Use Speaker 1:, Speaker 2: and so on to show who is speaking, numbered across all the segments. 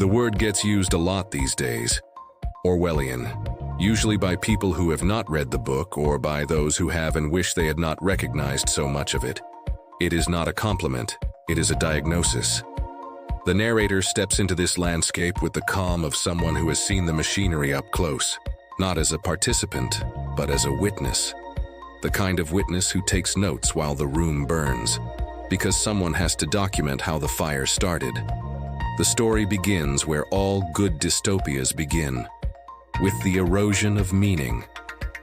Speaker 1: The word gets used a lot these days. Orwellian, usually by people who have not read the book or by those who have and wish they had not recognized so much of it. It is not a compliment, it is a diagnosis. The narrator steps into this landscape with the calm of someone who has seen the machinery up close, not as a participant, but as a witness. The kind of witness who takes notes while the room burns, because someone has to document how the fire started. The story begins where all good dystopias begin, with the erosion of meaning.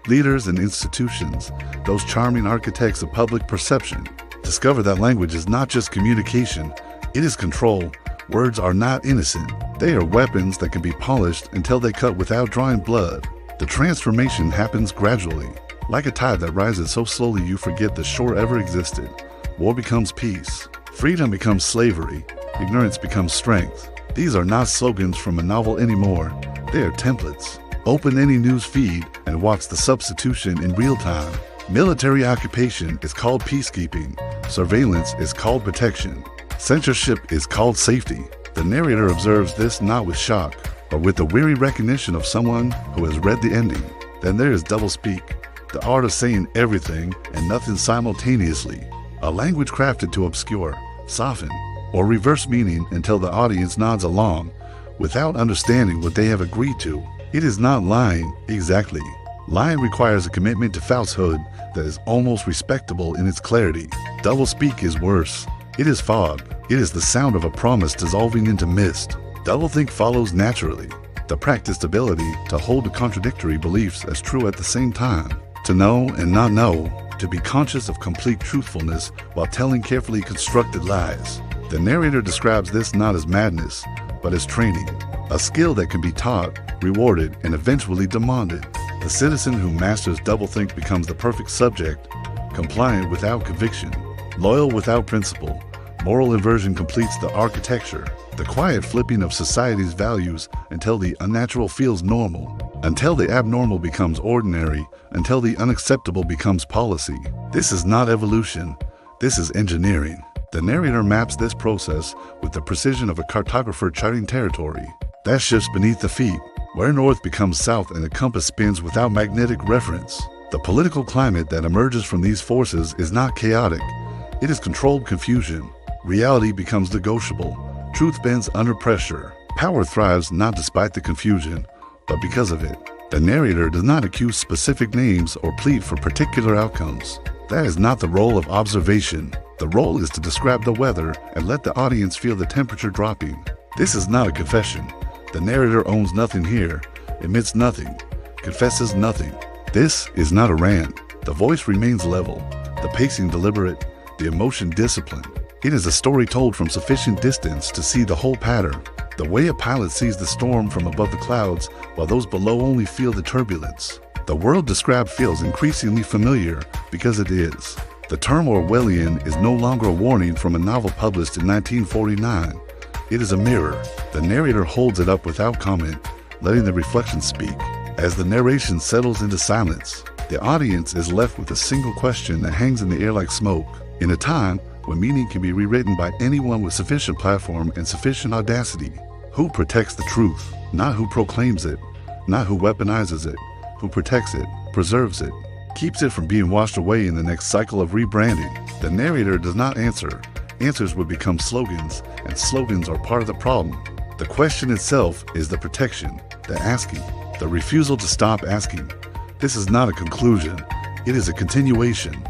Speaker 2: Leaders and institutions, those charming architects of public perception, discover that language is not just communication, it is control. Words are not innocent. They are weapons that can be polished until they cut without drawing blood. The transformation happens gradually, like a tide that rises so slowly you forget the shore ever existed. War becomes peace. Freedom becomes slavery. Ignorance becomes strength. These are not slogans from a novel anymore. They are templates. Open any news feed and watch the substitution in real time. Military occupation is called peacekeeping. Surveillance is called protection. Censorship is called safety. The narrator observes this not with shock, but with the weary recognition of someone who has read the ending. Then there is doublespeak, the art of saying everything and nothing simultaneously. A language crafted to obscure, soften, or reverse meaning until the audience nods along, without understanding what they have agreed to. It is not lying, exactly. Lying requires a commitment to falsehood that is almost respectable in its clarity. Doublespeak is worse. It is fog. It is the sound of a promise dissolving into mist. Doublethink follows naturally. The practiced ability to hold the contradictory beliefs as true at the same time. To know and not know. To be conscious of complete truthfulness while telling carefully constructed lies. The narrator describes this not as madness, but as training. A skill that can be taught, rewarded, and eventually demanded. The citizen who masters doublethink becomes the perfect subject, compliant without conviction, loyal without principle. Moral inversion completes the architecture, the quiet flipping of society's values until the unnatural feels normal, until the abnormal becomes ordinary, until the unacceptable becomes policy. This is not evolution, this is engineering. The narrator maps this process with the precision of a cartographer charting territory. That shifts beneath the feet, where north becomes south and the compass spins without magnetic reference. The political climate that emerges from these forces is not chaotic, it is controlled confusion. Reality becomes negotiable. Truth bends under pressure. Power thrives not despite the confusion, but because of it. The narrator does not accuse specific names or plead for particular outcomes. That is not the role of observation. The role is to describe the weather and let the audience feel the temperature dropping. This is not a confession. The narrator owns nothing here, admits nothing, confesses nothing. This is not a rant. The voice remains level, the pacing deliberate, the emotion disciplined. It is a story told from sufficient distance to see the whole pattern. The way a pilot sees the storm from above the clouds, while those below only feel the turbulence. The world described feels increasingly familiar because it is. The term Orwellian is no longer a warning from a novel published in 1949. It is a mirror. The narrator holds it up without comment, letting the reflection speak. As the narration settles into silence, the audience is left with a single question that hangs in the air like smoke. In a time when meaning can be rewritten by anyone with sufficient platform and sufficient audacity. Who protects the truth? Not who proclaims it, not who weaponizes it, who protects it, preserves it, keeps it from being washed away in the next cycle of rebranding. The narrator does not answer. Answers would become slogans, and slogans are part of the problem. The question itself is the protection, the asking, the refusal to stop asking. This is not a conclusion, it is a continuation.